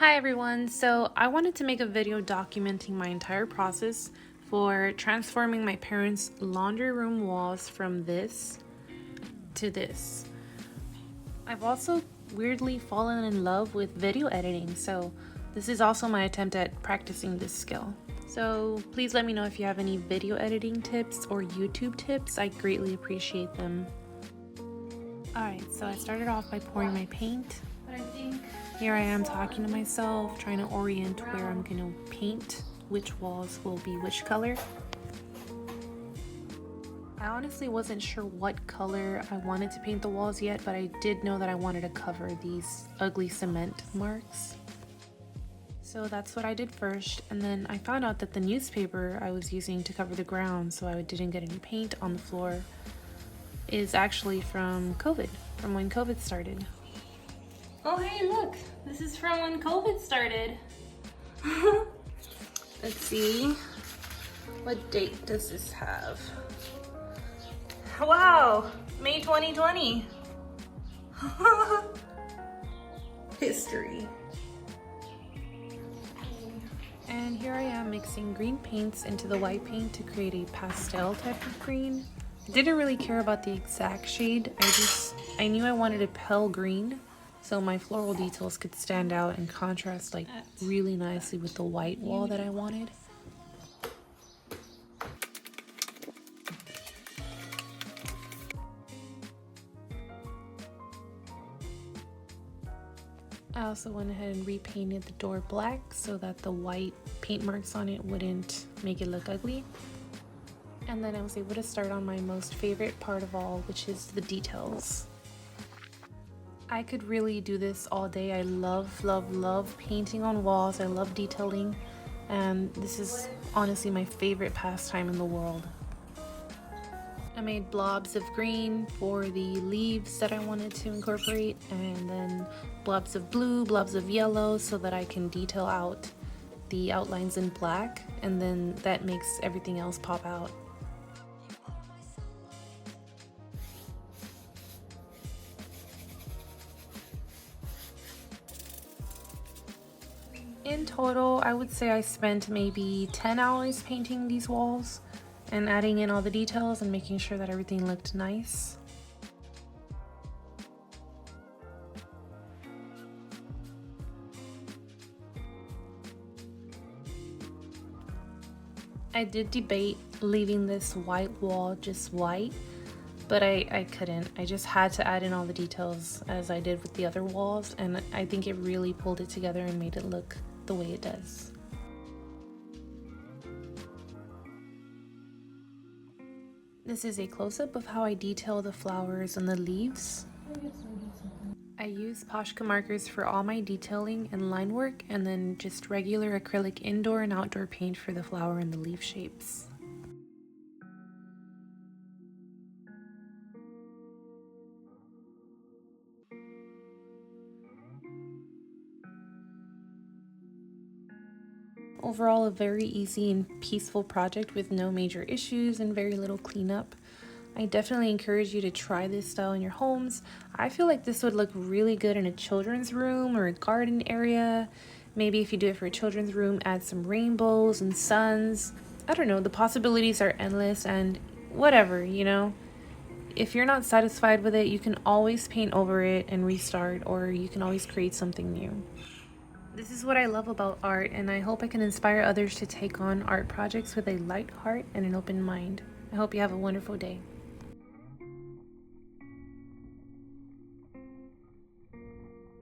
Hi everyone, so I wanted to make a video documenting my entire process for transforming my parents' laundry room walls from this to this. I've also weirdly fallen in love with video editing, so this is also my attempt at practicing this skill. So please let me know if you have any video editing tips or YouTube tips. I greatly appreciate them. Alright, so I started off by pouring my paint. Here I am talking to myself, trying to orient where I'm going to paint, which walls will be which color. I honestly wasn't sure what color I wanted to paint the walls yet, but I did know that I wanted to cover these ugly cement marks. So that's what I did first, and then I found out that the newspaper I was using to cover the ground so I didn't get any paint on the floor is actually from COVID, from when COVID started. Oh hey, look, this is from when COVID started. Let's see, what date does this have? Wow, May 2020. History. And here I am mixing green paints into the white paint to create a pastel type of green. I didn't really care about the exact shade, I knew I wanted a pale green, so my floral details could stand out and contrast like really nicely with the white wall that I wanted. I also went ahead and repainted the door black so that the white paint marks on it wouldn't make it look ugly. And then I was able to start on my most favorite part of all, which is the details. I could really do this all day. I love painting on walls. I love detailing, and this is honestly my favorite pastime in the world. I made blobs of green for the leaves that I wanted to incorporate, and then blobs of blue, blobs of yellow, so that I can detail out the outlines in black, and then that makes everything else pop out. In total, I would say I spent maybe 10 hours painting these walls and adding in all the details and making sure that everything looked nice. I did debate leaving this white wall just white, but I couldn't. I just had to add in all the details as I did with the other walls, and I think it really pulled it together and made it look the way it does. This is a close-up of how I detail the flowers and the leaves. I use Posca markers for all my detailing and line work, and then just regular acrylic indoor and outdoor paint for the flower and the leaf shapes. Overall, a very easy and peaceful project with no major issues and very little cleanup. I definitely encourage you to try this style in your homes. I feel like this would look really good in a children's room or a garden area. Maybe if you do it for a children's room, add some rainbows and suns. I don't know, the possibilities are endless, and whatever, you know. If you're not satisfied with it, you can always paint over it and restart, or you can always create something new. This is what I love about art, and I hope I can inspire others to take on art projects with a light heart and an open mind. I hope you have a wonderful day.